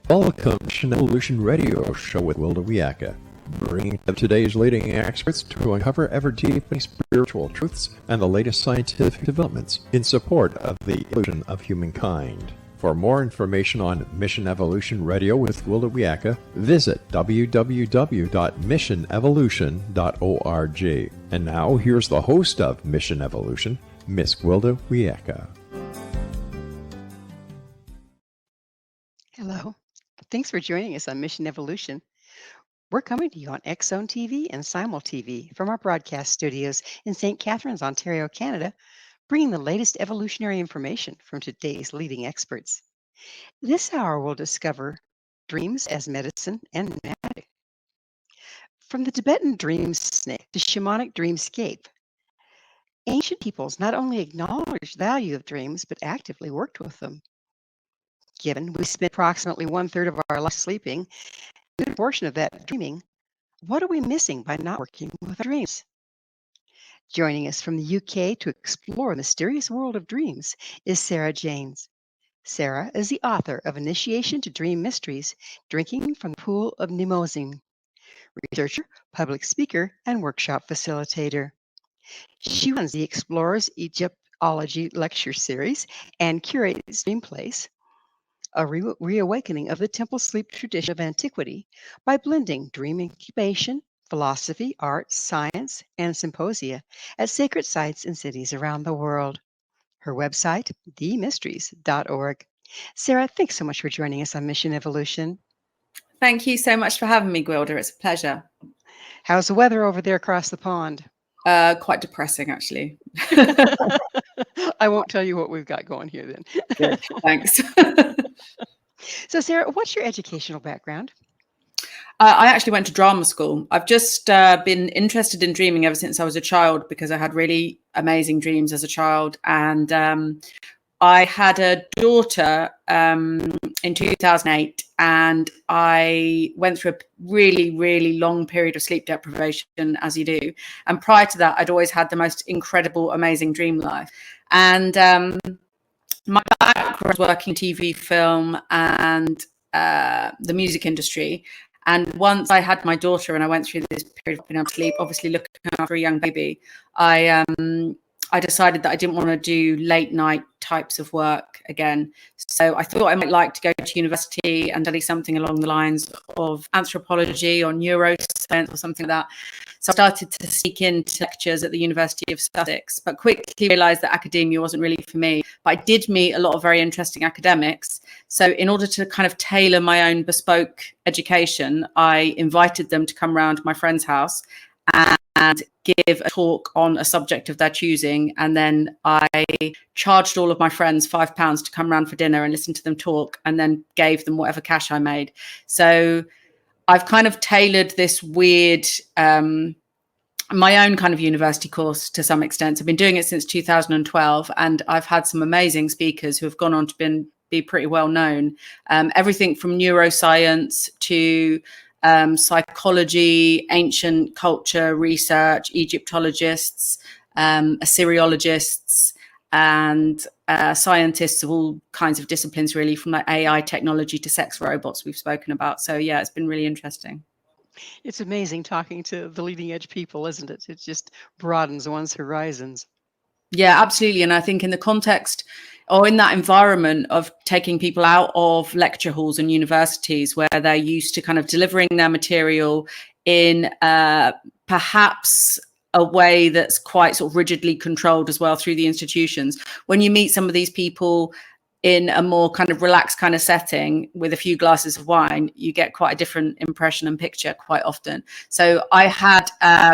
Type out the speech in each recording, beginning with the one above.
Welcome to Mission Evolution Radio Show with Gwilda Wiyaka, bringing today's leading experts to uncover ever-deepening spiritual truths and the latest scientific developments in support of the evolution of humankind. For more information on Mission Evolution Radio with Gwilda Wiyaka, visit www.missionevolution.org. And now, here's the host of Mission Evolution, Miss Gwilda Wiyaka. Hello. Thanks for joining us on Mission Evolution. We're coming to you on X-Zone TV and Simul TV from our broadcast studios in St. Catharines, Ontario, Canada, bringing the latest evolutionary information from today's leading experts. This hour we'll discover dreams as medicine and magic. From the Tibetan dream snake to shamanic dreamscape, ancient peoples not only acknowledged the value of dreams, but actively worked with them. Given we spend approximately 1/3 of our life sleeping, a good portion of that dreaming, what are we missing by not working with our dreams? Joining us from the UK to explore the mysterious world of dreams is Sarah JANES. Sarah is the author of Initiation to Dream Mysteries, Drinking from the Pool of Mnemosyne, researcher, public speaker, and workshop facilitator. She runs the Explorers Egyptology lecture series and curates Dream Place, a reawakening of the temple sleep tradition of antiquity by blending dream incubation, philosophy, art, science, and symposia at sacred sites in cities around the world. Her website, themysteries.org. Sarah, thanks so much for joining us on Mission Evolution. Thank you so much for having me, Gwilda. It's a pleasure. How's the weather over there across the pond? Quite depressing, actually. I won't tell you what we've got going here then. Good, thanks. So, Sarah, what's your educational background? I actually went to drama school. I've just been interested in dreaming ever since I was a child because I had really amazing dreams as a child. And I had a daughter in 2008, and I went through a really, really long period of sleep deprivation, as you do. And prior to that, I'd always had the most incredible, amazing dream life. And my background was working TV, film, and the music industry. And once I had my daughter and I went through this period of being able to sleep, obviously looking after a young baby, I decided that I didn't want to do late night types of work again. So I thought I might like to go to university and study something along the lines of anthropology or neuroscience or something like that. So I started to sneak into lectures at the University of Sussex, but quickly realized that academia wasn't really for me. But I did meet a lot of very interesting academics. So in order to kind of tailor my own bespoke education, I invited them to come round my friend's house and give a talk on a subject of their choosing. And then I charged all of my friends £5 to come round for dinner and listen to them talk, and then gave them whatever cash I made. So I've kind of tailored this weird, my own kind of university course to some extent. I've been doing it since 2012, and I've had some amazing speakers who have gone on to be pretty well known. Everything from neuroscience to psychology, ancient culture research, Egyptologists, Assyriologists, and scientists of all kinds of disciplines, really, from like AI technology to sex robots we've spoken about. So yeah, it's been really interesting. It's amazing talking to the leading edge people, isn't it? It just broadens one's horizons. Yeah, absolutely. And I think in the context or in that environment of taking people out of lecture halls and universities where they're used to kind of delivering their material in perhaps a way that's quite sort of rigidly controlled as well through the institutions. When you meet some of these people in a more kind of relaxed kind of setting with a few glasses of wine, you get quite a different impression and picture quite often. So I had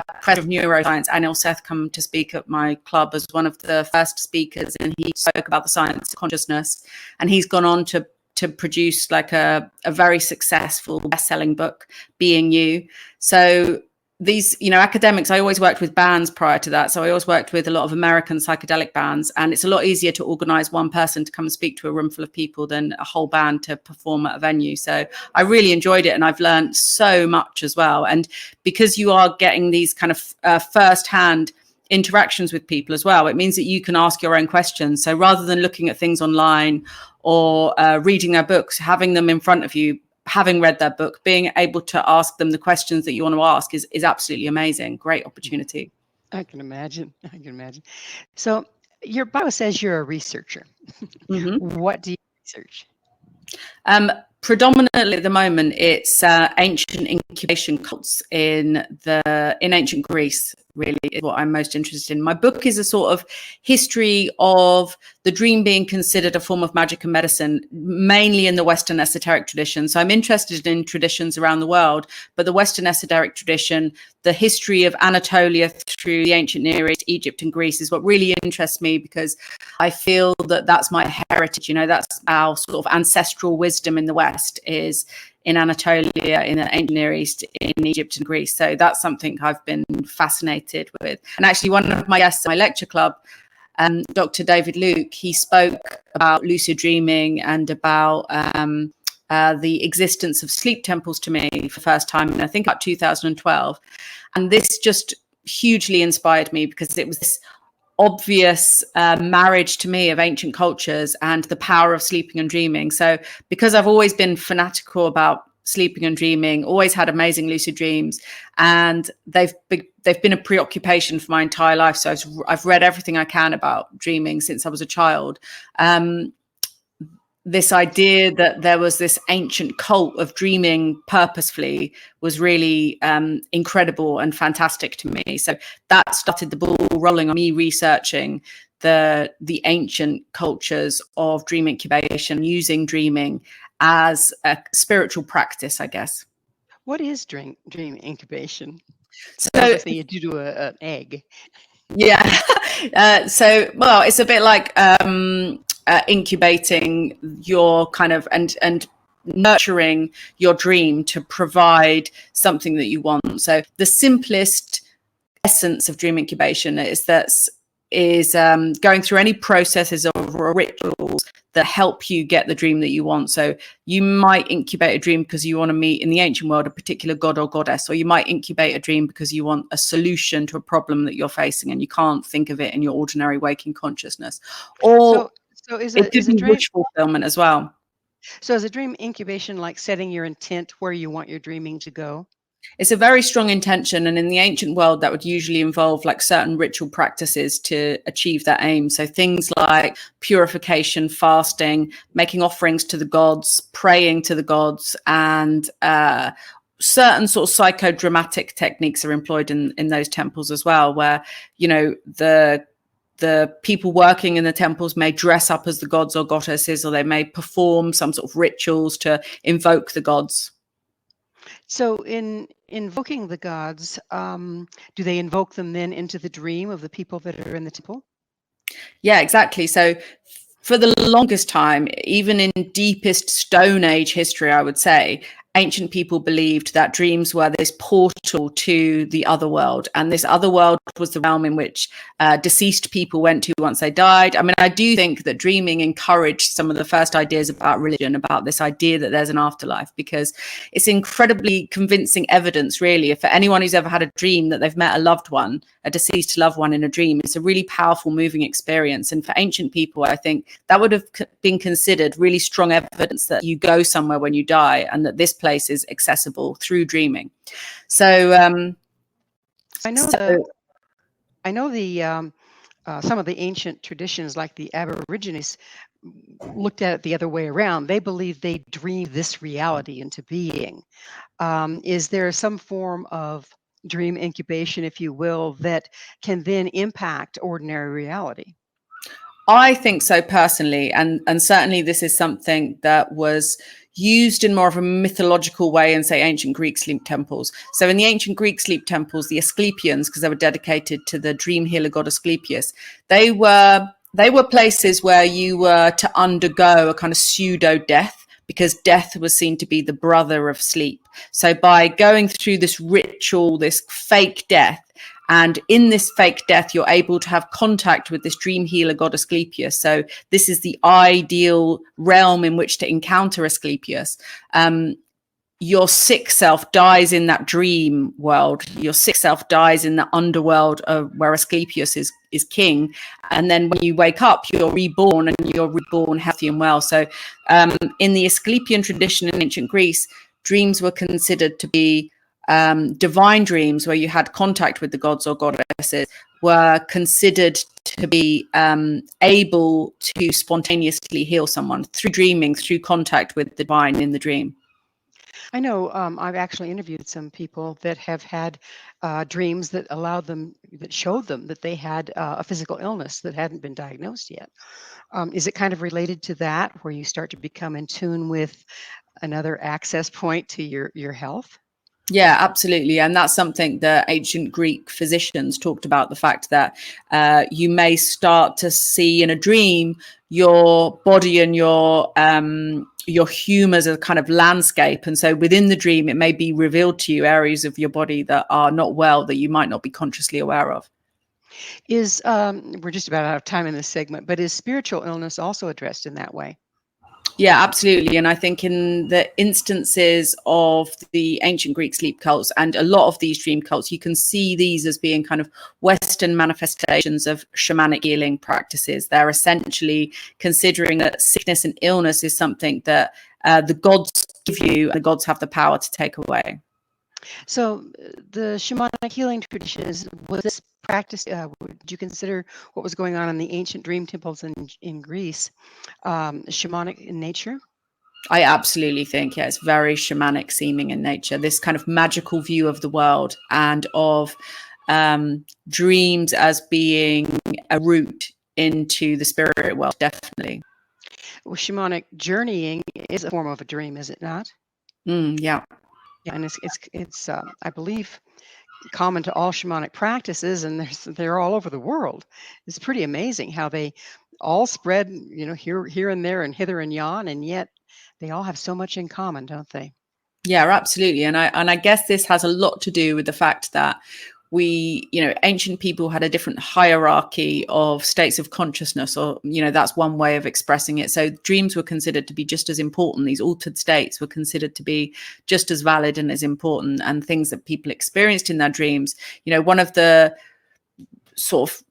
Professor of Neuroscience, Anil Seth, come to speak at my club as one of the first speakers, and he spoke about the science of consciousness. And he's gone on to produce like a very successful best-selling book, Being You. So these, academics, I always worked with bands prior to that. So I always worked with a lot of American psychedelic bands, and it's a lot easier to organize one person to come and speak to a room full of people than a whole band to perform at a venue. So I really enjoyed it, and I've learned so much as well. And because you are getting these kind of first-hand interactions with people as well. It means that you can ask your own questions. So rather than looking at things online or reading their books, having them in front of you, having read their book, being able to ask them the questions that you want to ask is absolutely amazing. Great opportunity. I can imagine. I can imagine. So your bio says you're a researcher. Mm-hmm. What do you research? Predominantly at the moment, it's ancient incubation cults in ancient Greece. Really, is what I'm most interested in. My book is a sort of history of the dream being considered a form of magic and medicine, mainly in the Western esoteric tradition. So I'm interested in traditions around the world, but the Western esoteric tradition, the history of Anatolia through the ancient Near East, Egypt and Greece is what really interests me, because I feel that that's my heritage. You know, that's our sort of ancestral wisdom in the West, is in Anatolia, in the ancient Near East, in Egypt and Greece. So that's something I've been fascinated with. And actually, one of my guests at my lecture club, Dr. David Luke, he spoke about lucid dreaming and about the existence of sleep temples to me for the first time in, I think, about 2012. And this just hugely inspired me, because it was this obvious marriage to me of ancient cultures and the power of sleeping and dreaming. So because I've always been fanatical about sleeping and dreaming, always had amazing lucid dreams, and they've been a preoccupation for my entire life. So I've read everything I can about dreaming since I was a child. This idea that there was this ancient cult of dreaming purposefully was really incredible and fantastic to me. So that started the ball rolling on me researching the ancient cultures of dream incubation, using dreaming as a spiritual practice, I guess. What is dream incubation? So obviously you do an egg. Yeah. Well, it's a bit like incubating your kind of and nurturing your dream to provide something that you want. So the simplest essence of dream incubation is going through any processes or rituals that help you get the dream that you want. So you might incubate a dream because you want to meet, in the ancient world, a particular god or goddess, or you might incubate a dream because you want a solution to a problem that you're facing and you can't think of it in your ordinary waking consciousness. Or so is it could be dream wish fulfillment as well. So is a dream incubation like setting your intent where you want your dreaming to go? It's a very strong intention, and in the ancient world that would usually involve like certain ritual practices to achieve that aim. So things like purification, fasting, making offerings to the gods, praying to the gods, and certain sort of psychodramatic techniques are employed in those temples as well, where, you know, the people working in the temples may dress up as the gods or goddesses, or they may perform some sort of rituals to invoke the gods. So in invoking the gods, do they invoke them then into the dream of the people that are in the temple? Yeah, exactly. So for the longest time, even in deepest Stone Age history, I would say, ancient people believed that dreams were this portal to the other world. And this other world was the realm in which deceased people went to once they died. I mean, I do think that dreaming encouraged some of the first ideas about religion, about this idea that there's an afterlife, because it's incredibly convincing evidence, really, for anyone who's ever had a dream that they've met a loved one, a deceased loved one in a dream. It's a really powerful, moving experience. And for ancient people, I think that would have been considered really strong evidence that you go somewhere when you die, and that this place is accessible through dreaming. So I know some of the ancient traditions, like the Aborigines, looked at it the other way around. They believe they dream this reality into being. Is there some form of dream incubation, if you will, that can then impact ordinary reality? I think so personally, and certainly this is something that was used in more of a mythological way in, say, ancient Greek sleep temples. So in the ancient Greek sleep temples, the Asclepians, because they were dedicated to the dream healer god Asclepius, they were places where you were to undergo a kind of pseudo death, because death was seen to be the brother of sleep. So by going through this ritual, this fake death, and in this fake death, you're able to have contact with this dream healer god Asclepius. So this is the ideal realm in which to encounter Asclepius. your sick self dies in that dream world. Your sick self dies in the underworld where Asclepius is king. And then when you wake up, you're reborn, and you're reborn healthy and well. So in the Asclepian tradition in ancient Greece, dreams were considered to be divine dreams where you had contact with the gods or goddesses, were considered to be able to spontaneously heal someone through dreaming, through contact with the divine in the dream. I know I've actually interviewed some people that have had dreams that showed them that they had a physical illness that hadn't been diagnosed yet. Is it kind of related to that, where you start to become in tune with another access point to your health? Yeah, absolutely. And that's something that ancient Greek physicians talked about, the fact that you may start to see in a dream your body and your hum as a kind of landscape. And so within the dream, it may be revealed to you areas of your body that are not well, that you might not be consciously aware of. We're just about out of time in this segment, but is spiritual illness also addressed in that way? Yeah, absolutely. And I think in the instances of the ancient Greek sleep cults and a lot of these dream cults, you can see these as being kind of Western manifestations of shamanic healing practices. They're essentially considering that sickness and illness is something that the gods give you, and the gods have the power to take away. So the shamanic healing traditions, was this practice, would you consider what was going on in the ancient dream temples in Greece shamanic in nature? I absolutely think, yeah, it's very shamanic seeming in nature, this kind of magical view of the world and of dreams as being a route into the spirit world, definitely. Well, shamanic journeying is a form of a dream, is it not? Yeah. Yeah, and it's I believe common to all shamanic practices, and they're all over the world. It's pretty amazing how they all spread, here and there and hither and yon, and yet they all have so much in common, don't they? Yeah, absolutely. And I guess this has a lot to do with the fact that ancient people had a different hierarchy of states of consciousness, or, that's one way of expressing it. So dreams were considered to be just as important. These altered states were considered to be just as valid and as important, and things that people experienced in their dreams. One of the sort of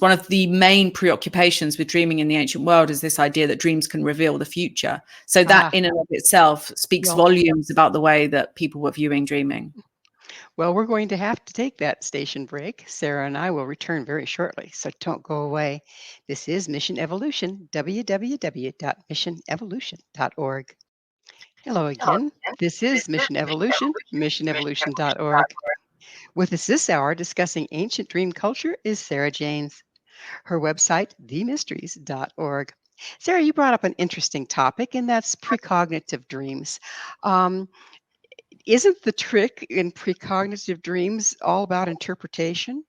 one of the main preoccupations with dreaming in the ancient world is this idea that dreams can reveal the future. So that in and of itself speaks volumes about the way that people were viewing dreaming. Well, we're going to have to take that station break. Sarah and I will return very shortly, so don't go away. This is Mission Evolution, www.missionevolution.org. Hello again. This is Mission Evolution, missionevolution.org. With us this hour discussing ancient dream culture is Sarah Janes. Her website, themysteries.org. Sarah, you brought up an interesting topic, and that's precognitive dreams. Isn't the trick in precognitive dreams all about interpretation?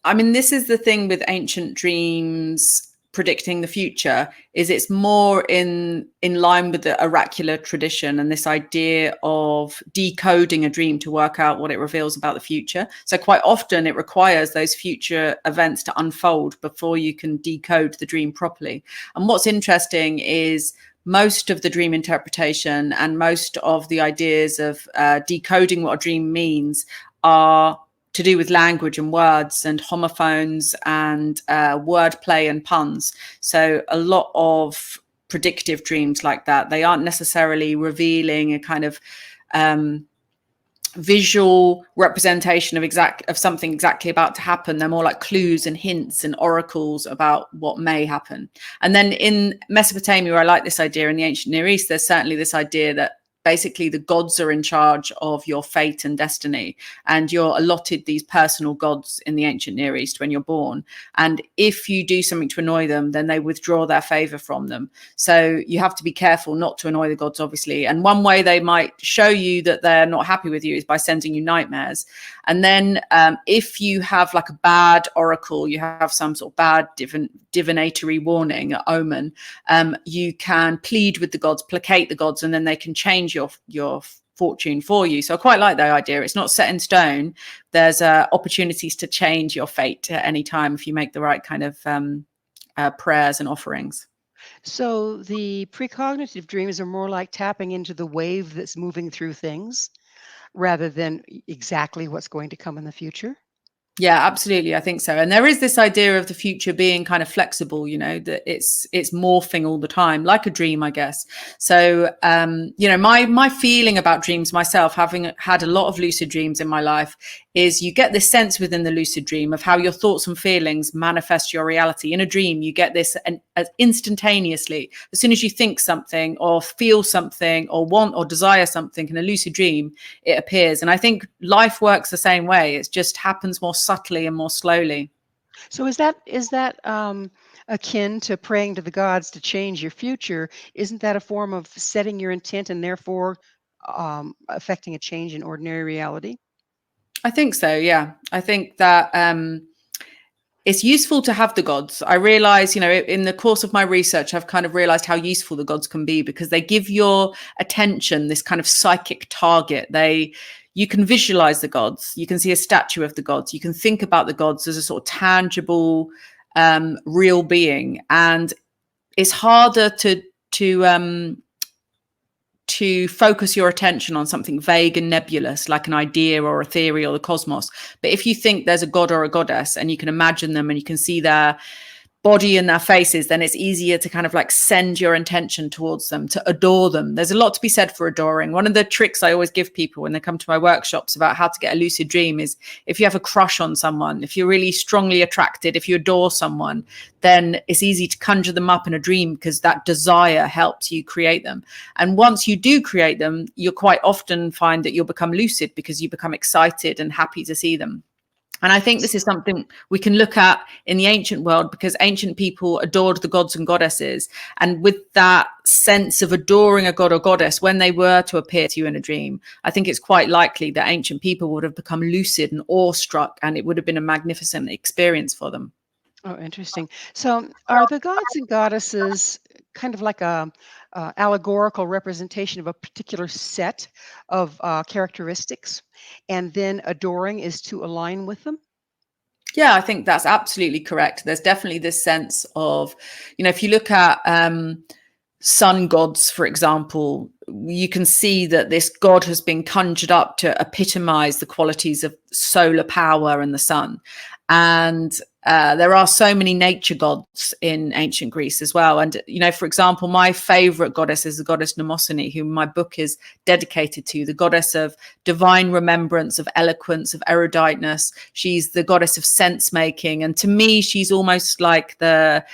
I mean, this is the thing with ancient dreams predicting the future, is it's more in line with the oracular tradition and this idea of decoding a dream to work out what it reveals about the future. So quite often it requires those future events to unfold before you can decode the dream properly. And what's interesting is most of the dream interpretation and most of the ideas of decoding what a dream means are to do with language and words and homophones and wordplay and puns. So a lot of predictive dreams like that, they aren't necessarily revealing a kind of visual representation of something exactly about to happen. They're more like clues and hints and oracles about what may happen. And then in Mesopotamia, where I like this idea, in the ancient Near East, there's certainly this idea that basically the gods are in charge of your fate and destiny, and you're allotted these personal gods in the ancient Near East when you're born. And if you do something to annoy them, then they withdraw their favor from them. So you have to be careful not to annoy the gods, obviously. And one way they might show you that they're not happy with you is by sending you nightmares. And then if you have like a bad oracle, you have some sort of bad divinatory warning, omen, you can plead with the gods, placate the gods, and then they can change your fortune for you. So I quite like that idea. It's not set in stone. There's opportunities to change your fate at any time if you make the right kind of prayers and offerings. So the precognitive dreams are more like tapping into the wave that's moving through things rather than exactly what's going to come in the future. Yeah, absolutely. I think so. And there is this idea of the future being kind of flexible, that it's morphing all the time, like a dream, I guess. So, my feeling about dreams myself, having had a lot of lucid dreams in my life, is you get this sense within the lucid dream of how your thoughts and feelings manifest your reality. In a dream, you get this instantaneously. As soon as you think something or feel something or want or desire something in a lucid dream, it appears. And I think life works the same way. It just happens more subtly and more slowly. So is that akin to praying to the gods to change your future? Isn't that a form of setting your intent and therefore affecting a change in ordinary reality? I think so. Yeah. I think that, it's useful to have the gods. I realize, in the course of my research, I've kind of realized how useful the gods can be because they give your attention this kind of psychic target. You can visualize the gods. You can see a statue of the gods. You can think about the gods as a sort of tangible, real being. And it's harder to focus your attention on something vague and nebulous, like an idea or a theory or the cosmos. But if you think there's a god or a goddess and you can imagine them and you can see their body and their faces, then it's easier to kind of like send your intention towards them, to adore them. There's a lot to be said for adoring. One of the tricks I always give people when they come to my workshops about how to get a lucid dream is if you have a crush on someone, if you're really strongly attracted, if you adore someone, then it's easy to conjure them up in a dream because that desire helps you create them. And once you do create them, you'll quite often find that you'll become lucid because you become excited and happy to see them. And I think this is something we can look at in the ancient world because ancient people adored the gods and goddesses. And with that sense of adoring a god or goddess, when they were to appear to you in a dream, I think it's quite likely that ancient people would have become lucid and awestruck, and it would have been a magnificent experience for them. Oh, interesting. So, are the gods and goddesses kind of like a allegorical representation of a particular set of characteristics, and then adoring is to align with them? Yeah, I think that's absolutely correct. There's definitely this sense of, if you look at sun gods, for example, you can see that this god has been conjured up to epitomize the qualities of solar power and the sun. And there are so many nature gods in ancient Greece as well. And, for example, my favorite goddess is the goddess Mnemosyne, whom my book is dedicated to, the goddess of divine remembrance, of eloquence, of eruditeness. She's the goddess of sense making. And to me, she's almost like the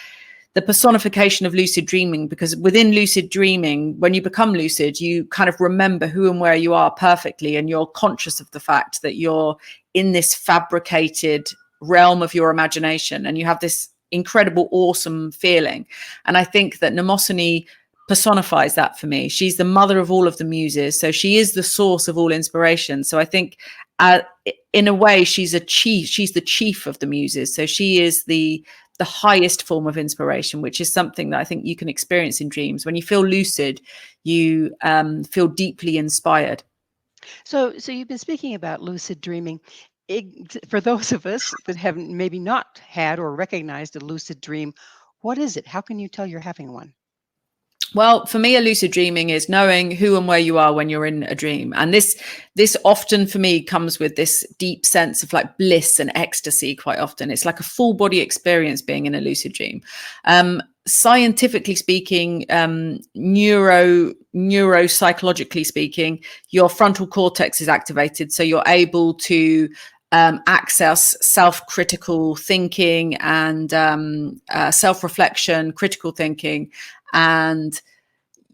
personification of lucid dreaming, because within lucid dreaming, when you become lucid, you kind of remember who and where you are perfectly. And you're conscious of the fact that you're in this fabricated realm of your imagination, and you have this incredible, awesome feeling. And I think that Mnemosyne personifies that for me. She's the mother of all of the muses, so she is the source of all inspiration. So I think in a way she's the chief of the muses, so she is the highest form of inspiration, which is something that I think you can experience in dreams. When you feel lucid, you feel deeply inspired. So you've been speaking about lucid dreaming. For those of us that haven't maybe not had or recognized a lucid dream, what is it? How can you tell you're having one? Well, for me, a lucid dreaming is knowing who and where you are when you're in a dream. And this often for me comes with this deep sense of like bliss and ecstasy. Quite often it's like a full body experience being in a lucid dream. Scientifically speaking, neuropsychologically speaking, your frontal cortex is activated. So you're able to access self-critical thinking and self-reflection, critical thinking, and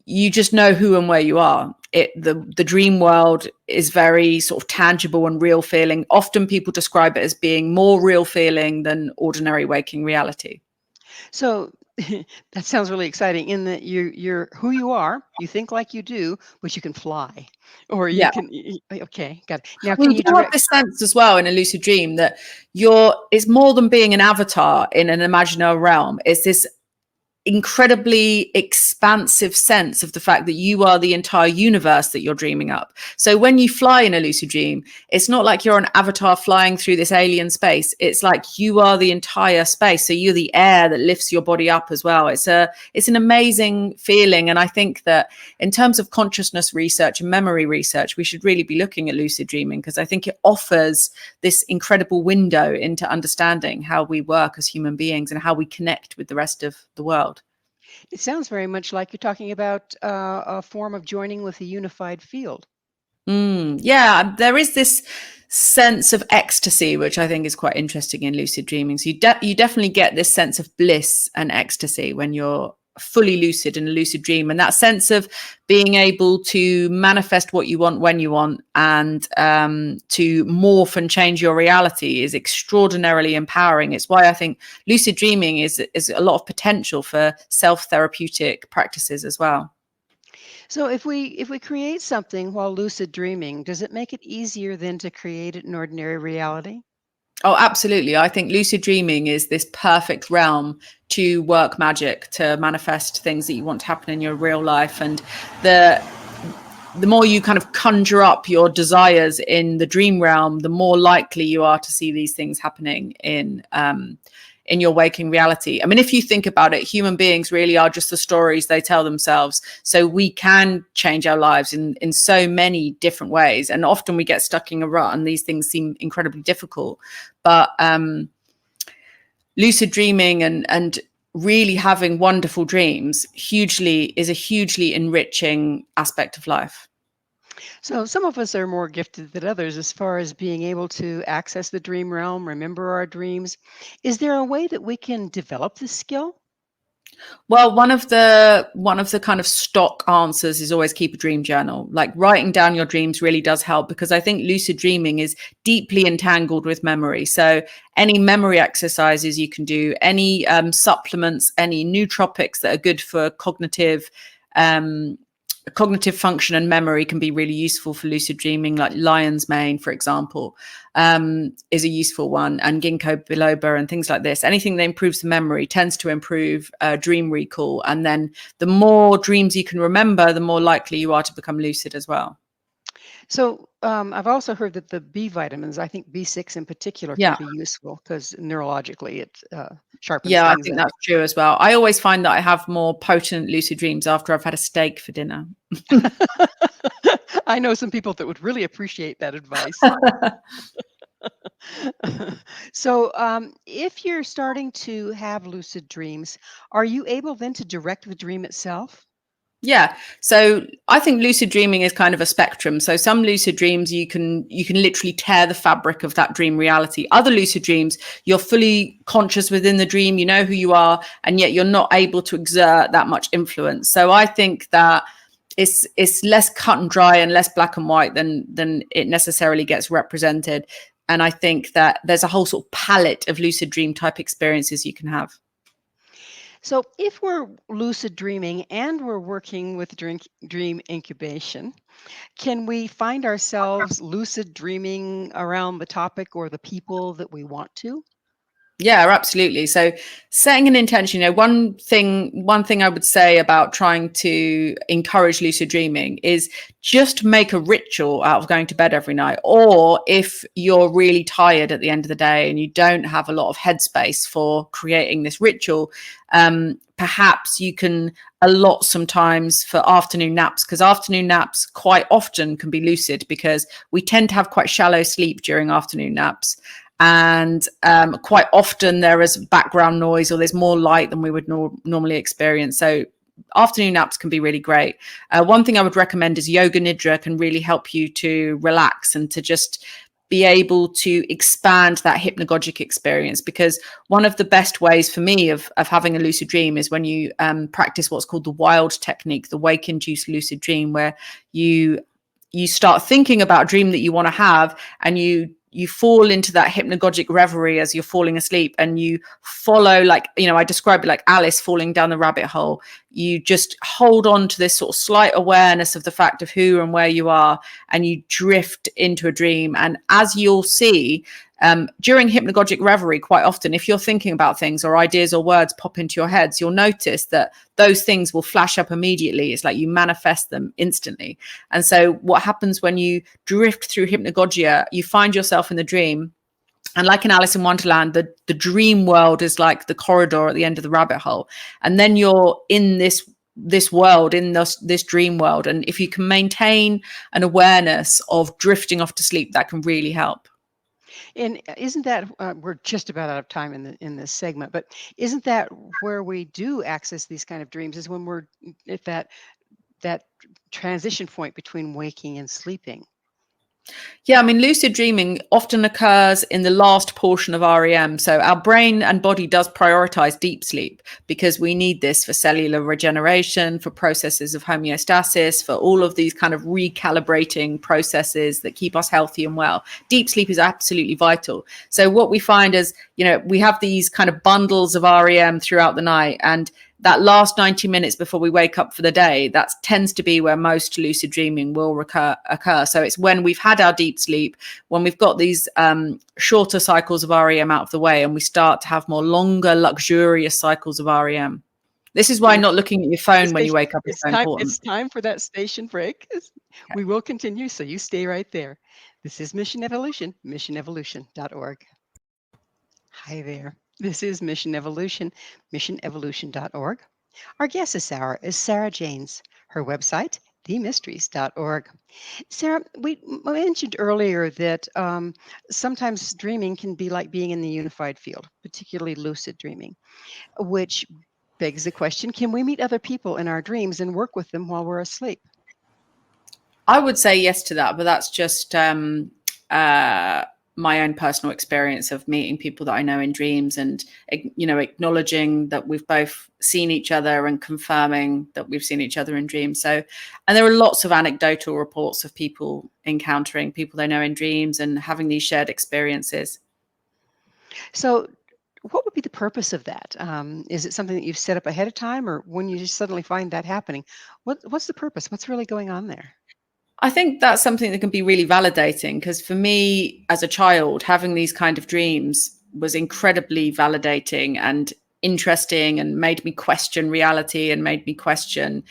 you just know who and where you are. The dream world is very sort of tangible and real feeling. Often people describe it as being more real feeling than ordinary waking reality. So that sounds really exciting in that you're who you are, you think like you do, but you can fly, or you can, okay, got it. Now, Well, can you you have this sense as well in a lucid dream that it's more than being an avatar in an imaginary realm. It's this incredibly expansive sense of the fact that you are the entire universe that you're dreaming up. So when you fly in a lucid dream, it's not like you're an avatar flying through this alien space. It's like you are the entire space. So you're the air that lifts your body up as well. It's an amazing feeling. And I think that in terms of consciousness research and memory research, we should really be looking at lucid dreaming, because I think it offers this incredible window into understanding how we work as human beings and how we connect with the rest of the world. It sounds very much like you're talking about a form of joining with a unified field. Yeah, there is this sense of ecstasy, which I think is quite interesting in lucid dreaming. So you definitely get this sense of bliss and ecstasy when you're fully lucid in a lucid dream, and that sense of being able to manifest what you want when you want, and to morph and change your reality is extraordinarily empowering. It's why I think lucid dreaming is a lot of potential for self-therapeutic practices as well. So if we create something while lucid dreaming, does it make it easier then to create it in ordinary reality? Oh, absolutely. I think lucid dreaming is this perfect realm to work magic, to manifest things that you want to happen in your real life. And the more you kind of conjure up your desires in the dream realm, the more likely you are to see these things happening in your waking reality. I mean, if you think about it, human beings really are just the stories they tell themselves. So we can change our lives in so many different ways. And often we get stuck in a rut and these things seem incredibly difficult. But lucid dreaming and really having wonderful dreams is a hugely enriching aspect of life. So some of us are more gifted than others as far as being able to access the dream realm, remember our dreams. Is there a way that we can develop this skill? Well, one of the kind of stock answers is always keep a dream journal. Like writing down your dreams really does help, because I think lucid dreaming is deeply entangled with memory. So any memory exercises you can do, any supplements, any nootropics that are good for cognitive function and memory can be really useful for lucid dreaming, like lion's mane, for example, is a useful one, and ginkgo biloba and things like this. Anything that improves the memory tends to improve dream recall. And then the more dreams you can remember, the more likely you are to become lucid as well. So I've also heard that the B vitamins, I think B6 in particular, Yeah. can be useful because neurologically it sharpens Yeah, I things think up. that's true as well. I always find that I have more potent lucid dreams after I've had a steak for dinner. I know some people that would really appreciate that advice. So if you're starting to have lucid dreams, are you able then to direct the dream itself? Yeah. So I think lucid dreaming is kind of a spectrum. So some lucid dreams, you can literally tear the fabric of that dream reality. Other lucid dreams, you're fully conscious within the dream, you know who you are, and yet you're not able to exert that much influence. So I think that it's less cut and dry and less black and white than it necessarily gets represented. And I think that there's a whole sort of palette of lucid dream type experiences you can have. So if we're lucid dreaming and we're working with dream incubation, can we find ourselves lucid dreaming around the topic or the people that we want to? Yeah, absolutely. So setting an intention, one thing I would say about trying to encourage lucid dreaming is just make a ritual out of going to bed every night. Or if you're really tired at the end of the day and you don't have a lot of headspace for creating this ritual, perhaps you can allot some times for afternoon naps, because afternoon naps quite often can be lucid, because we tend to have quite shallow sleep during afternoon naps. And quite often there is background noise or there's more light than we would normally experience. So afternoon naps can be really great. One thing I would recommend is yoga nidra can really help you to relax and to just be able to expand that hypnagogic experience. Because one of the best ways for me of having a lucid dream is when you practice what's called the wild technique, the wake-induced lucid dream, where you start thinking about a dream that you want to have, and you fall into that hypnagogic reverie as you're falling asleep, and you follow, like, I describe it like Alice falling down the rabbit hole. You just hold on to this sort of slight awareness of the fact of who and where you are, and you drift into a dream. And as you'll see, During hypnagogic reverie, quite often, if you're thinking about things or ideas or words pop into your heads, you'll notice that those things will flash up immediately. It's like you manifest them instantly. And so what happens when you drift through hypnagogia, you find yourself in the dream. And like in Alice in Wonderland, the dream world is like the corridor at the end of the rabbit hole. And then you're in this world, in this dream world. And if you can maintain an awareness of drifting off to sleep, that can really help. And isn't that we're just about out of time in this segment, but isn't that where we do access these kind of dreams, is when we're at that transition point between waking and sleeping? Yeah, I mean, lucid dreaming often occurs in the last portion of REM. So our brain and body does prioritize deep sleep because we need this for cellular regeneration, for processes of homeostasis, for all of these kind of recalibrating processes that keep us healthy and well. Deep sleep is absolutely vital. So what we find is, we have these kind of bundles of REM throughout the night, and that last 90 minutes before we wake up for the day, that tends to be where most lucid dreaming will occur. So it's when we've had our deep sleep, when we've got these shorter cycles of REM out of the way, and we start to have more longer, luxurious cycles of REM. This is why not looking at your phone when you wake up is so important. It's time for that station break. Okay. We will continue, so you stay right there. This is Mission Evolution, missionevolution.org. Hi there. This is Mission Evolution, missionevolution.org. Our guest this hour is Sarah Janes. Her website, themysteries.org. Sarah, we mentioned earlier that sometimes dreaming can be like being in the unified field, particularly lucid dreaming, which begs the question, can we meet other people in our dreams and work with them while we're asleep? I would say yes to that, but that's just my own personal experience of meeting people that I know in dreams, and acknowledging that we've both seen each other and confirming that we've seen each other in dreams. So, and there are lots of anecdotal reports of people encountering people they know in dreams and having these shared experiences. So what would be the purpose of that? Is it something that you've set up ahead of time, or when you just suddenly find that happening? What's the purpose? What's really going on there? I think that's something that can be really validating, because for me as a child, having these kind of dreams was incredibly validating and interesting, and made me question reality, and made me question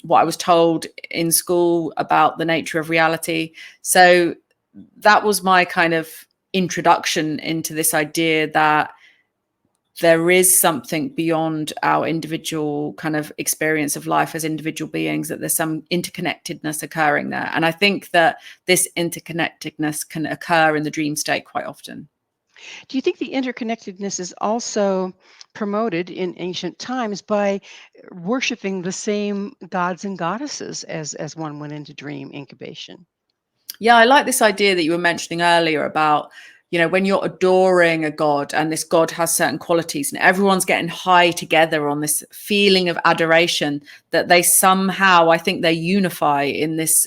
what I was told in school about the nature of reality. So that was my kind of introduction into this idea that there is something beyond our individual kind of experience of life as individual beings, that there's some interconnectedness occurring there. And I think that this interconnectedness can occur in the dream state quite often. Do you think the interconnectedness is also promoted in ancient times by worshiping the same gods and goddesses as one went into dream incubation? Yeah, I like this idea that you were mentioning earlier about, when you're adoring a god and this god has certain qualities and everyone's getting high together on this feeling of adoration, that they somehow, I think they unify in this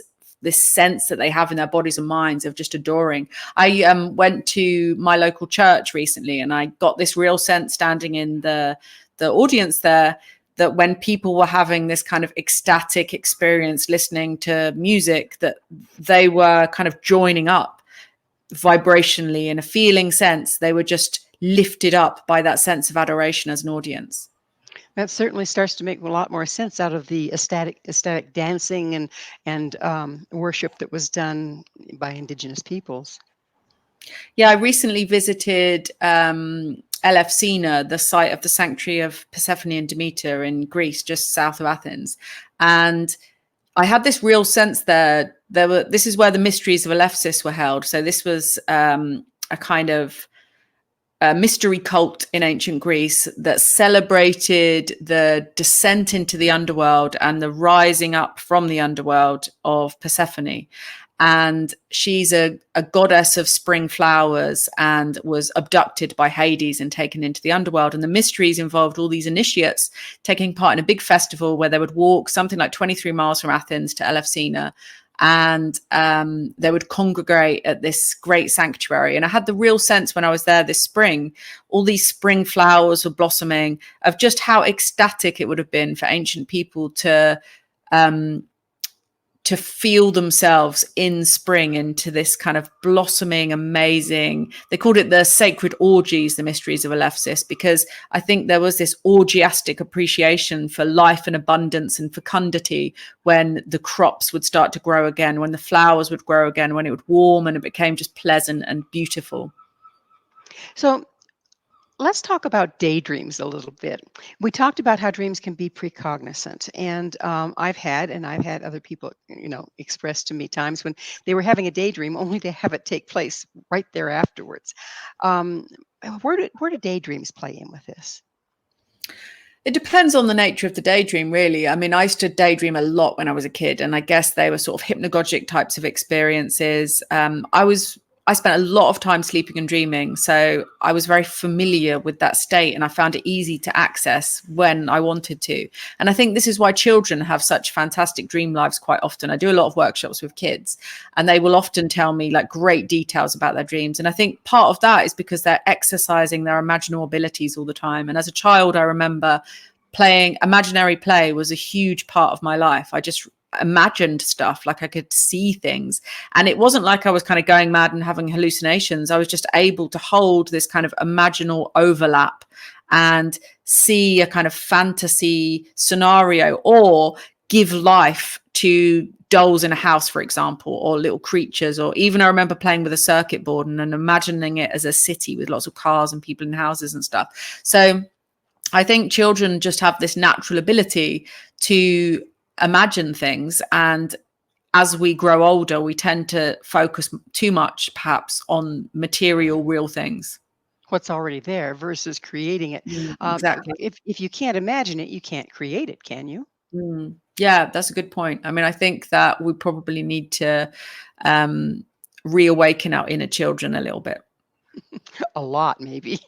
sense that they have in their bodies and minds of just adoring. I went to my local church recently, and I got this real sense standing in the audience there, that when people were having this kind of ecstatic experience listening to music, that they were kind of joining up vibrationally in a feeling sense. They were just lifted up by that sense of adoration as an audience. That certainly starts to make a lot more sense out of the ecstatic dancing and worship that was done by indigenous peoples. Yeah, I recently visited Elefsina, the site of the sanctuary of Persephone and Demeter in Greece, just south of Athens. And I had this real sense there. This is where the mysteries of Elefsis were held. So this was a kind of mystery cult in ancient Greece that celebrated the descent into the underworld and the rising up from the underworld of Persephone. And she's a goddess of spring flowers, and was abducted by Hades and taken into the underworld. And the mysteries involved all these initiates taking part in a big festival where they would walk something like 23 miles from Athens to Elefsina, and they would congregate at this great sanctuary. And I had the real sense when I was there this spring, all these spring flowers were blossoming, of just how ecstatic it would have been for ancient people to to feel themselves in spring into this kind of blossoming, amazing, they called it the sacred orgies, the mysteries of Alephsis, because I think there was this orgiastic appreciation for life and abundance and fecundity when the crops would start to grow again, when the flowers would grow again, when it would warm and it became just pleasant and beautiful. So let's talk about daydreams a little bit. We talked about how dreams can be precognizant, and I've had other people, express to me times when they were having a daydream, only to have it take place right there afterwards. Where do daydreams play in with this? It depends on the nature of the daydream, really. I mean, I used to daydream a lot when I was a kid, and I guess they were sort of hypnagogic types of experiences. I spent a lot of time sleeping and dreaming, so I was very familiar with that state, and I found it easy to access when I wanted to. And I think this is why children have such fantastic dream lives quite often. I do a lot of workshops with kids, and they will often tell me like great details about their dreams. And I think part of that is because they're exercising their imaginal abilities all the time. And as a child, I remember playing imaginary play was a huge part of my life. I just imagined stuff, like I could see things, and it wasn't like I was kind of going mad and having hallucinations. I was just able to hold this kind of imaginal overlap and see a kind of fantasy scenario, or give life to dolls in a house, for example, or little creatures. Or even I remember playing with a circuit board and imagining it as a city with lots of cars and people in houses and stuff. So I think children just have this natural ability to imagine things, and as we grow older we tend to focus too much perhaps on material real things, What's already there versus creating it. exactly. If you can't imagine it, you can't create it, can you? Yeah, that's a good point. I mean, I think that we probably need to reawaken our inner children a little bit. A lot, maybe.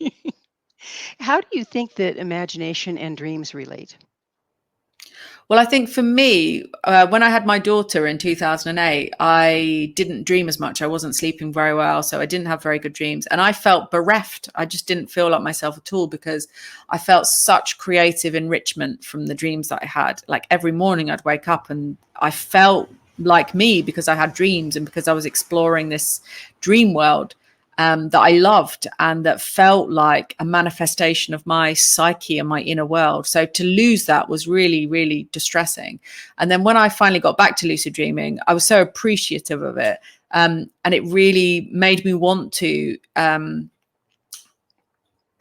How do you think that imagination and dreams relate? Well, I think for me, when I had my daughter in 2008, I didn't dream as much. I wasn't sleeping very well, so I didn't have very good dreams. And I felt bereft. I just didn't feel like myself at all, because I felt such creative enrichment from the dreams that I had. Like every morning I'd wake up and I felt like me, because I had dreams and because I was exploring this dream world that I loved and that felt like a manifestation of my psyche and my inner world. So to lose that was really, really distressing. And then when I finally got back to lucid dreaming, I was so appreciative of it. And it really made me want to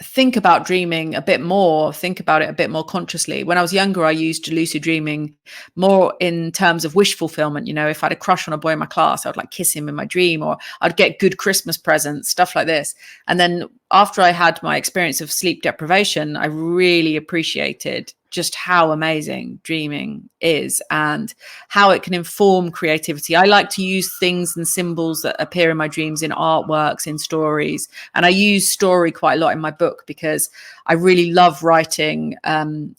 think about dreaming a bit more, think about it a bit more consciously. When I was younger, I used lucid dreaming more in terms of wish fulfillment. If I had a crush on a boy in my class, I would like kiss him in my dream, or I'd get good Christmas presents, stuff like this. And then after I had my experience of sleep deprivation, I really appreciated just how amazing dreaming is and how it can inform creativity. I like to use things and symbols that appear in my dreams in artworks, in stories. And I use story quite a lot in my book because I really love writing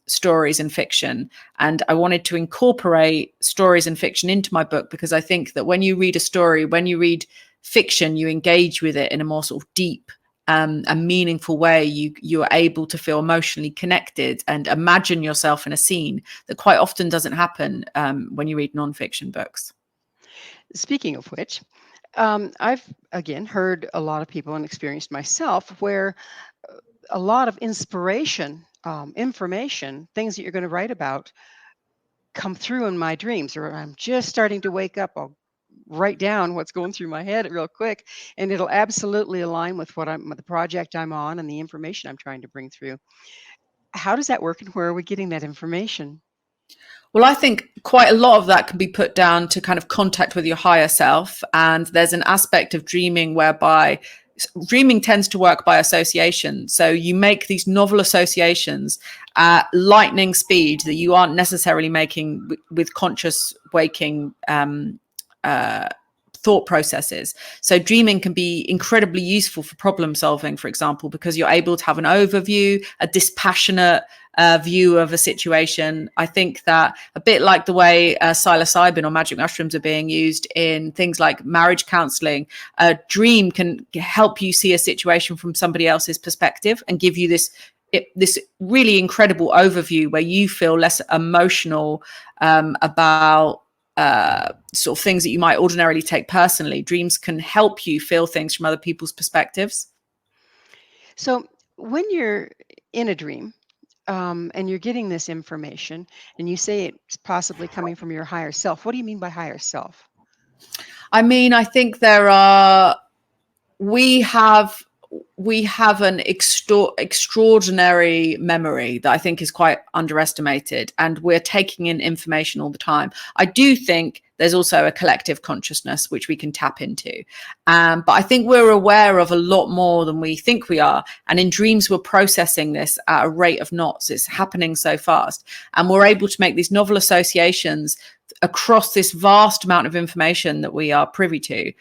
stories and fiction. And I wanted to incorporate stories and fiction into my book because I think that when you read a story, when you read fiction, you engage with it in a more sort of deep a meaningful way. You are able to feel emotionally connected and imagine yourself in a scene that quite often doesn't happen when you read nonfiction books. Speaking of which, I've again heard a lot of people and experienced myself where a lot of inspiration, information, things that you're going to write about come through in my dreams, or I'm just starting to wake up. I'll write down what's going through my head real quick, and it'll absolutely align with the project I'm on and the information I'm trying to bring through. How does that work, and where are we getting that information? Well, I think quite a lot of that can be put down to kind of contact with your higher self. And there's an aspect of dreaming whereby dreaming tends to work by association. So you make these novel associations at lightning speed that you aren't necessarily making with conscious waking thought processes. So dreaming can be incredibly useful for problem solving, for example, because you're able to have an overview, a dispassionate view of a situation. I think that a bit like the way psilocybin or magic mushrooms are being used in things like marriage counseling, a dream can help you see a situation from somebody else's perspective and give you this really incredible overview where you feel less emotional about sort of things that you might ordinarily take personally. Dreams can help you feel things from other people's perspectives. So when you're in a dream, and you're getting this information, and you say it's possibly coming from your higher self, what do you mean by higher self? I mean, I think we have an extraordinary memory that I think is quite underestimated, and we're taking in information all the time. I do think there's also a collective consciousness which we can tap into, but I think we're aware of a lot more than we think we are, and in dreams we're processing this at a rate of knots. It's happening so fast, and we're able to make these novel associations across this vast amount of information that we are privy to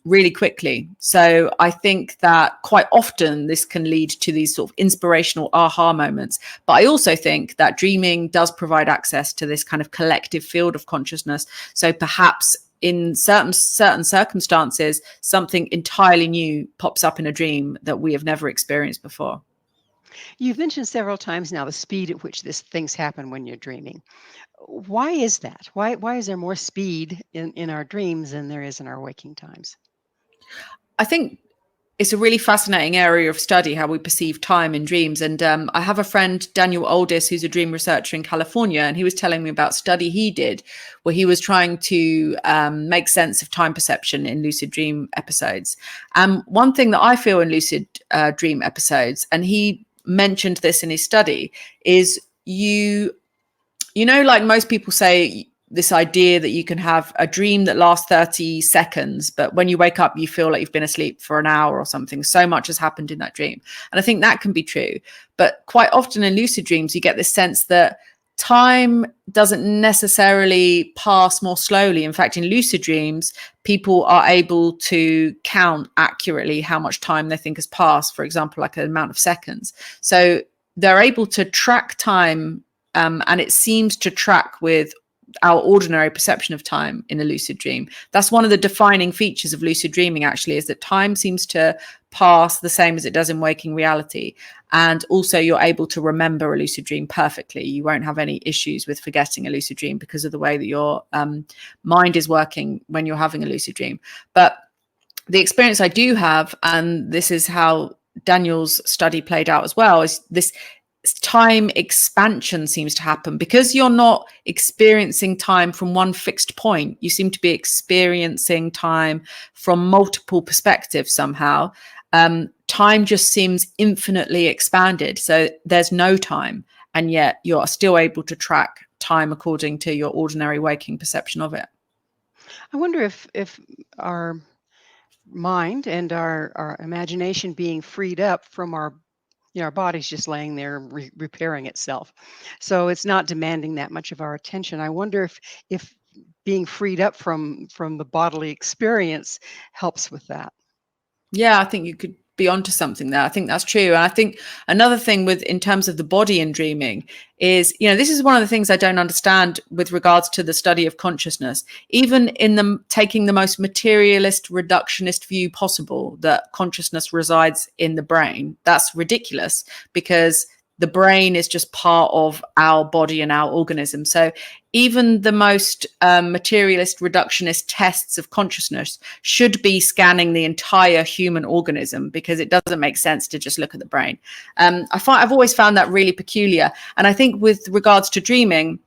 really quickly. So I think that quite often this can lead to these sort of inspirational aha moments. But I also think that dreaming does provide access to this kind of collective field of consciousness. So perhaps in certain circumstances, something entirely new pops up in a dream that we have never experienced before. You've mentioned several times now the speed at which things happen when you're dreaming. Why is that? Why is there more speed in our dreams than there is in our waking times? I think it's a really fascinating area of study, how we perceive time in dreams. And I have a friend, Daniel Oldis, who's a dream researcher in California, and he was telling me about a study he did where he was trying to make sense of time perception in lucid dream episodes. One thing that I feel in lucid dream episodes, and he mentioned this in his study, is you know, like most people say, this idea that you can have a dream that lasts 30 seconds, but when you wake up, you feel like you've been asleep for an hour or something. So much has happened in that dream. And I think that can be true. But quite often in lucid dreams, you get this sense that time doesn't necessarily pass more slowly. In fact, in lucid dreams, people are able to count accurately how much time they think has passed, for example, like an amount of seconds. So they're able to track time, and it seems to track with our ordinary perception of time in a lucid dream. That's one of the defining features of lucid dreaming, actually, is that time seems to pass the same as it does in waking reality. And also you're able to remember a lucid dream perfectly. You won't have any issues with forgetting a lucid dream because of the way that your mind is working when you're having a lucid dream. But the experience I do have, and this is how Daniel's study played out as well, is this time expansion seems to happen because you're not experiencing time from one fixed point. You seem to be experiencing time from multiple perspectives somehow. Time just seems infinitely expanded. So there's no time, and yet you're still able to track time according to your ordinary waking perception of it. I wonder if our mind and our imagination being freed up from our body's just laying there repairing itself. So it's not demanding that much of our attention. I wonder if being freed up from the bodily experience helps with that. Yeah, I think you could be onto something there. I think that's true. And I think another thing in terms of the body and dreaming is, this is one of the things I don't understand with regards to the study of consciousness, even in taking the most materialist, reductionist view possible, that consciousness resides in the brain. That's ridiculous, because the brain is just part of our body and our organism. So even the most materialist, reductionist tests of consciousness should be scanning the entire human organism, because it doesn't make sense to just look at the brain. I've always found that really peculiar. And I think with regards to dreaming,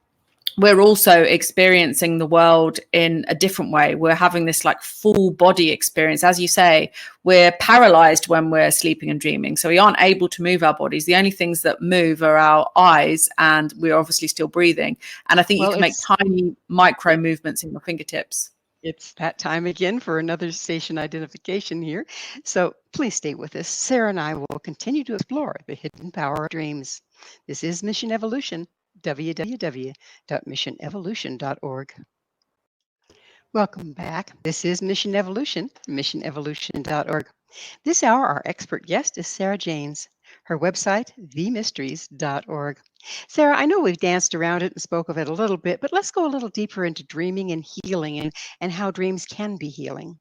we're also experiencing the world in a different way. We're having this like full body experience. As you say, we're paralyzed when we're sleeping and dreaming. So we aren't able to move our bodies. The only things that move are our eyes, and we're obviously still breathing. And I think you can make tiny micro movements in your fingertips. It's that time again for another station identification here. So please stay with us. Sarah and I will continue to explore the hidden power of dreams. This is Mission Evolution. www.missionevolution.org. Welcome back. This is Mission Evolution, missionevolution.org. This hour, our expert guest is Sarah Janes. Her website, themysteries.org. Sarah, I know we've danced around it and spoke of it a little bit, but let's go a little deeper into dreaming and healing and how dreams can be healing.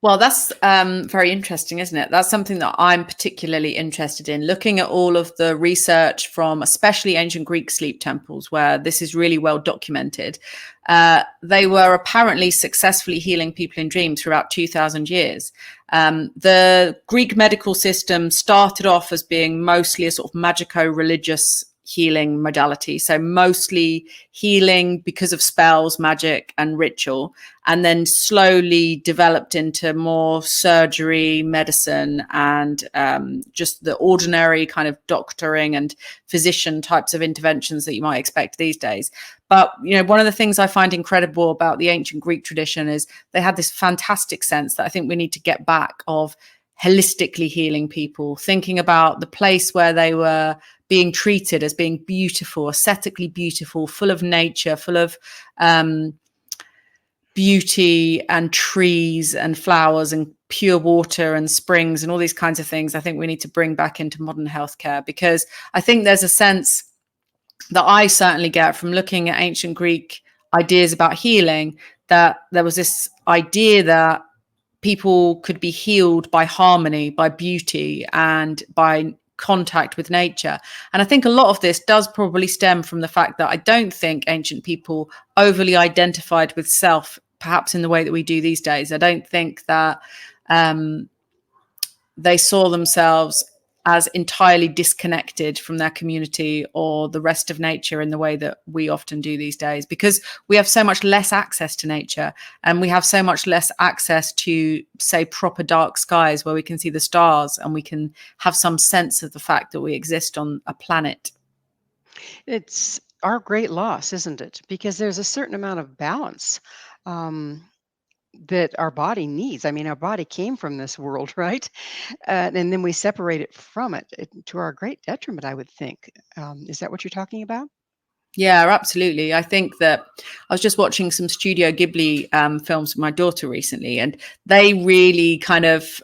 Well, that's very interesting, isn't it? That's something that I'm particularly interested in, looking at all of the research from especially ancient Greek sleep temples, where this is really well documented. They were apparently successfully healing people in dreams throughout 2,000 years. The Greek medical system started off as being mostly a sort of magico-religious healing modality, so mostly healing because of spells, magic, and ritual, and then slowly developed into more surgery, medicine, and just the ordinary kind of doctoring and physician types of interventions that you might expect these days. But, you know, one of the things I find incredible about the ancient Greek tradition is they had this fantastic sense that I think we need to get back of holistically healing people, thinking about the place where they were being treated as being beautiful, aesthetically beautiful, full of nature, full of beauty and trees and flowers and pure water and springs and all these kinds of things. I think we need to bring back into modern healthcare, because I think there's a sense that I certainly get from looking at ancient Greek ideas about healing, that there was this idea that people could be healed by harmony, by beauty, and by contact with nature. And I think a lot of this does probably stem from the fact that I don't think ancient people overly identified with self, perhaps in the way that we do these days. I don't think that they saw themselves as entirely disconnected from their community or the rest of nature in the way that we often do these days, because we have so much less access to nature, and we have so much less access to, say, proper dark skies where we can see the stars and we can have some sense of the fact that we exist on a planet. It's our great loss, isn't it? Because there's a certain amount of balance that our body needs. I mean, our body came from this world, right? And then we separate it from it, to our great detriment, I would think. Is that what you're talking about? Yeah, absolutely. I think that I was just watching some Studio Ghibli films with my daughter recently, and they really kind of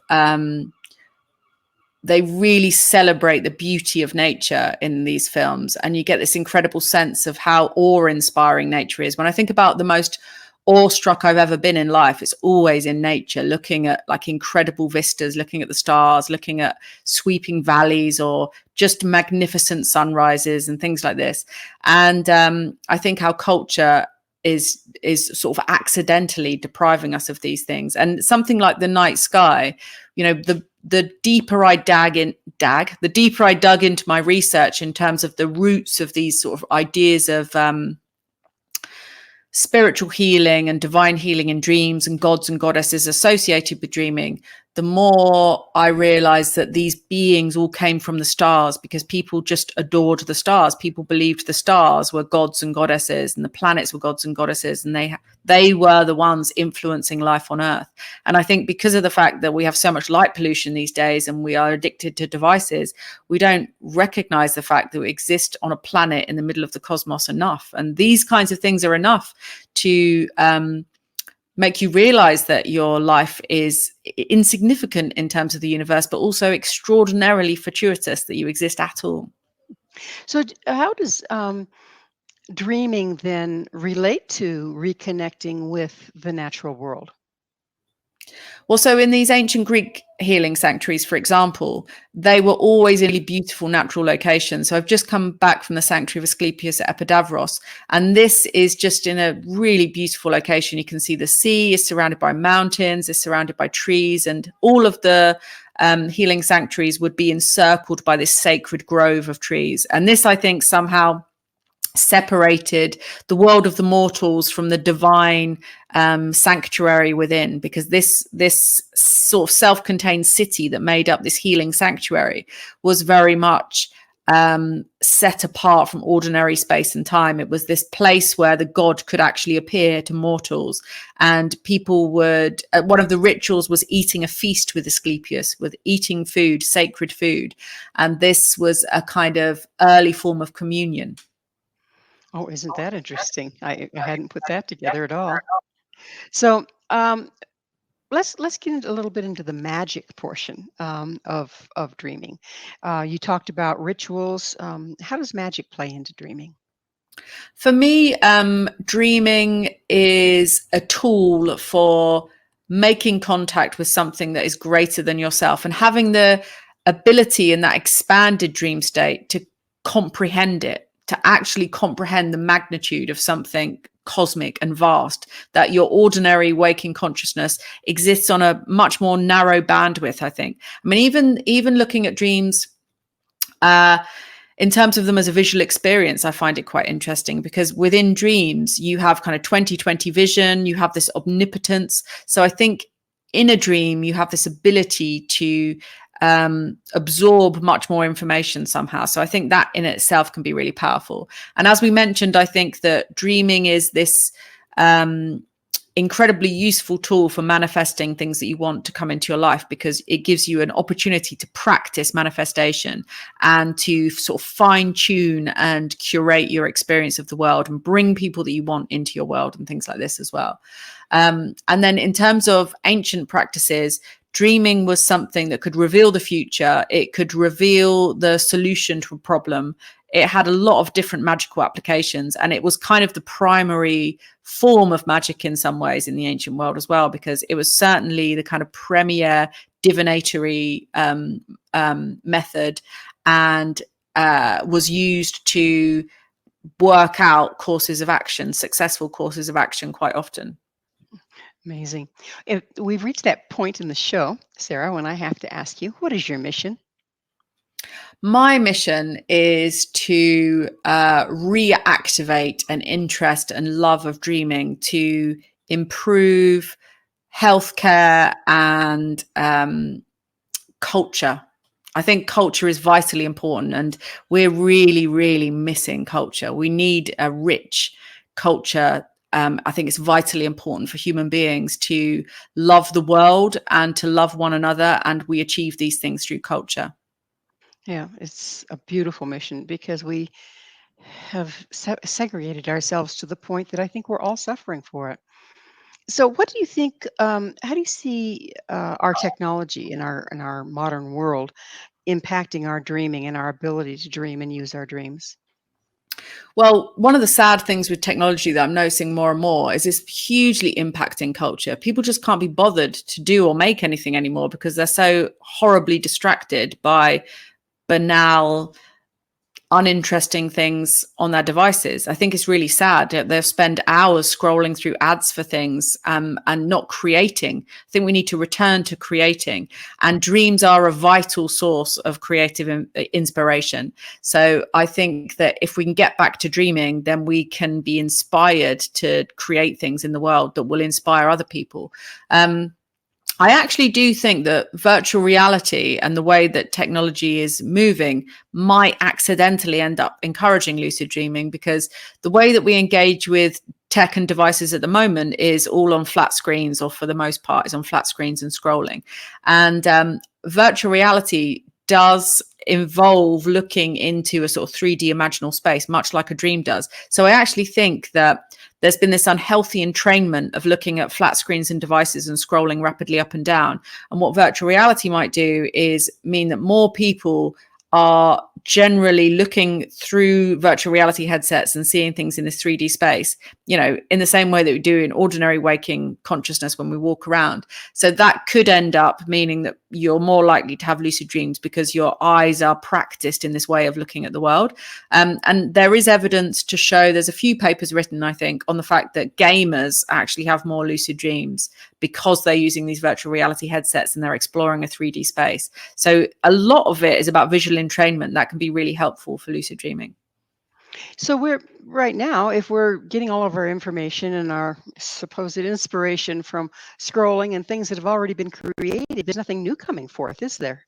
they really celebrate the beauty of nature in these films, and you get this incredible sense of how awe-inspiring nature is. When I think about the most awestruck I've ever been in life, it's always in nature, looking at like incredible vistas, looking at the stars, looking at sweeping valleys, or just magnificent sunrises and things like this. And I think our culture is sort of accidentally depriving us of these things. And something like the night sky, you know, the deeper I dug into my research in terms of the roots of these sort of ideas of spiritual healing and divine healing in dreams and gods and goddesses associated with dreaming, the more I realized that these beings all came from the stars, because people just adored the stars. People believed the stars were gods and goddesses, and the planets were gods and goddesses, and they were the ones influencing life on Earth. And I think because of the fact that we have so much light pollution these days and we are addicted to devices, we don't recognize the fact that we exist on a planet in the middle of the cosmos enough. And these kinds of things are enough to make you realize that your life is insignificant in terms of the universe, but also extraordinarily fortuitous that you exist at all. So, how does dreaming then relate to reconnecting with the natural world? Well, so in these ancient Greek healing sanctuaries, for example, they were always in really beautiful natural locations. So I've just come back from the sanctuary of Asclepius at Epidavros, and this is just in a really beautiful location. You can see the sea is surrounded by mountains, it's surrounded by trees, and all of the healing sanctuaries would be encircled by this sacred grove of trees. And this, I think, somehow separated the world of the mortals from the divine sanctuary within, because this sort of self-contained city that made up this healing sanctuary was very much set apart from ordinary space and time. It was this place where the god could actually appear to mortals, and people would one of the rituals was eating a feast with Asclepius, with eating food, sacred food, and this was a kind of early form of communion. Oh, isn't that interesting? I hadn't put that together at all. So, let's get into a little bit into the magic portion of dreaming. You talked about rituals. How does magic play into dreaming? For me, dreaming is a tool for making contact with something that is greater than yourself, and having the ability in that expanded dream state to comprehend it, to actually comprehend the magnitude of something cosmic and vast, that your ordinary waking consciousness exists on a much more narrow bandwidth, I think. I mean, even looking at dreams in terms of them as a visual experience, I find it quite interesting, because within dreams, you have kind of 20/20 vision, you have this omnipotence. So I think in a dream, you have this ability to absorb much more information somehow. So I think that in itself can be really powerful. And as we mentioned, I think that dreaming is this incredibly useful tool for manifesting things that you want to come into your life, because it gives you an opportunity to practice manifestation and to sort of fine tune and curate your experience of the world and bring people that you want into your world and things like this as well. And then in terms of ancient practices, dreaming was something that could reveal the future. It could reveal the solution to a problem. It had a lot of different magical applications, and it was kind of the primary form of magic in some ways in the ancient world as well, because it was certainly the kind of premier divinatory method, and was used to work out courses of action, successful courses of action quite often. Amazing. We've reached that point in the show, Sarah, when I have to ask you, what is your mission? My mission is to reactivate an interest and love of dreaming, to improve healthcare and culture. I think culture is vitally important, and we're really, really missing culture. We need a rich culture. I think it's vitally important for human beings to love the world and to love one another, and we achieve these things through culture. Yeah, it's a beautiful mission, because we have segregated ourselves to the point that I think we're all suffering for it. So, what do you think? How do you see our technology in our modern world impacting our dreaming and our ability to dream and use our dreams? Well, one of the sad things with technology that I'm noticing more and more is it's hugely impacting culture. People just can't be bothered to do or make anything anymore because they're so horribly distracted by banal, uninteresting things on their devices. I think it's really sad. They'll spend hours scrolling through ads for things and not creating. I think we need to return to creating, and dreams are a vital source of creative inspiration. So I think that if we can get back to dreaming, then we can be inspired to create things in the world that will inspire other people. I actually do think that virtual reality and the way that technology is moving might accidentally end up encouraging lucid dreaming, because the way that we engage with tech and devices at the moment is all on flat screens, or for the most part is on flat screens and scrolling. And virtual reality does involve looking into a sort of 3D imaginal space, much like a dream does. So I actually think that there's been this unhealthy entrainment of looking at flat screens and devices and scrolling rapidly up and down. And what virtual reality might do is mean that more people are generally looking through virtual reality headsets and seeing things in this 3D space, you know, in the same way that we do in ordinary waking consciousness when we walk around. So that could end up meaning that you're more likely to have lucid dreams because your eyes are practiced in this way of looking at the world. And there is evidence to show, there's a few papers written, I think, on the fact that gamers actually have more lucid dreams because they're using these virtual reality headsets and they're exploring a 3D space. So a lot of it is about visual entrainment that can be really helpful for lucid dreaming. So we're right now, if we're getting all of our information and our supposed inspiration from scrolling and things that have already been created, there's nothing new coming forth, is there?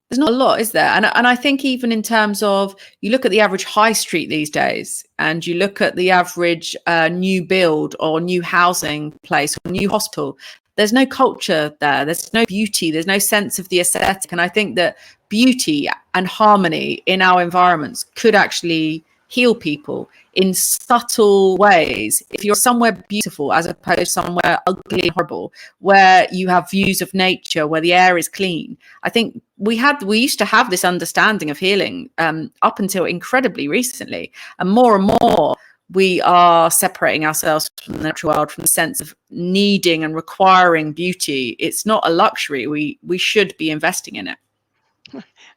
There's not a lot, is there? And I think even in terms of, you look at the average high street these days, and you look at the average new build or new housing place or new hospital, there's no culture there. There's no beauty. There's no sense of the aesthetic. And I think that beauty and harmony in our environments could actually heal people in subtle ways. If you're somewhere beautiful as opposed to somewhere ugly and horrible, where you have views of nature, where the air is clean, I think we used to have this understanding of healing up until incredibly recently, and more we are separating ourselves from the natural world, from the sense of needing and requiring beauty. It's not a luxury. We should be investing in it.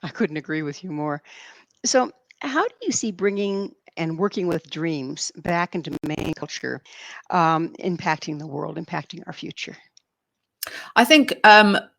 I couldn't agree with you more. So, how do you see bringing and working with dreams back into main culture impacting the world, impacting our future? I think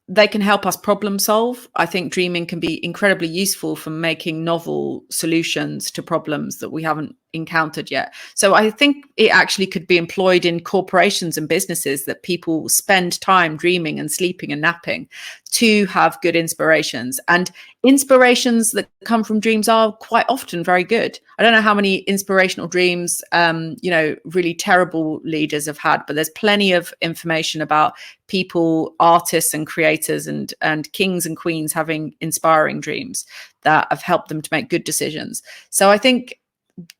they can help us problem solve. I think dreaming can be incredibly useful for making novel solutions to problems that we haven't encountered yet. So I think it actually could be employed in corporations and businesses, that people spend time dreaming and sleeping and napping to have good inspirations. And inspirations that come from dreams are quite often very good. I don't know how many inspirational dreams, really terrible leaders have had, but there's plenty of information about people, artists and creators and kings and queens having inspiring dreams that have helped them to make good decisions. So I think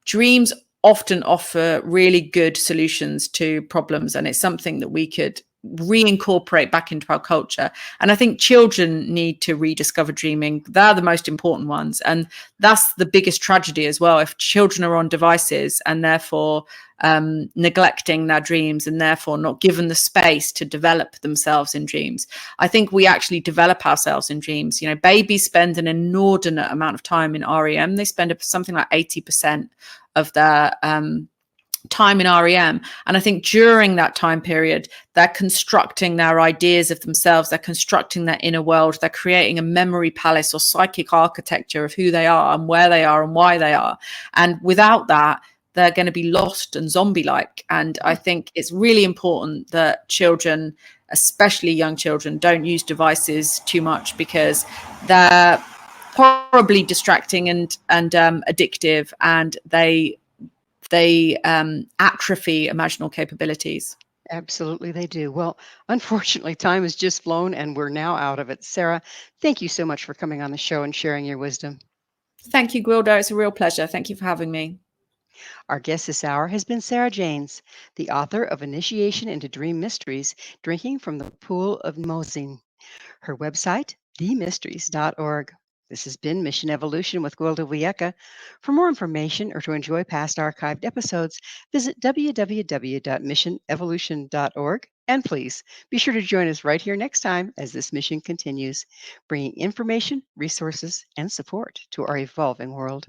dreams often offer really good solutions to problems, and it's something that we could reincorporate back into our culture. And I think children need to rediscover dreaming. They're the most important ones, and that's the biggest tragedy as well. If children are on devices and therefore neglecting their dreams, and therefore not given the space to develop themselves in dreams. I think we actually develop ourselves in dreams. You know, babies spend an inordinate amount of time in REM. They spend something like 80% of their time in REM. And I think during that time period, they're constructing their ideas of themselves, they're constructing their inner world, they're creating a memory palace or psychic architecture of who they are and where they are and why they are. And without that, they're going to be lost and zombie-like. And I think it's really important that children, especially young children, don't use devices too much, because they're horribly distracting and addictive, and they atrophy imaginal capabilities. Absolutely, they do. Well, unfortunately, time has just flown and we're now out of it. Sarah, thank you so much for coming on the show and sharing your wisdom. Thank you, Gwilda. It's a real pleasure. Thank you for having me. Our guest this hour has been Sarah Janes, the author of Initiation into Dream Mysteries, Drinking from the Pool of Mozin. Her website, themysteries.org. This has been Mission Evolution with Gwilda Wiyaka. For more information or to enjoy past archived episodes, visit www.missionevolution.org. And please be sure to join us right here next time as this mission continues, bringing information, resources, and support to our evolving world.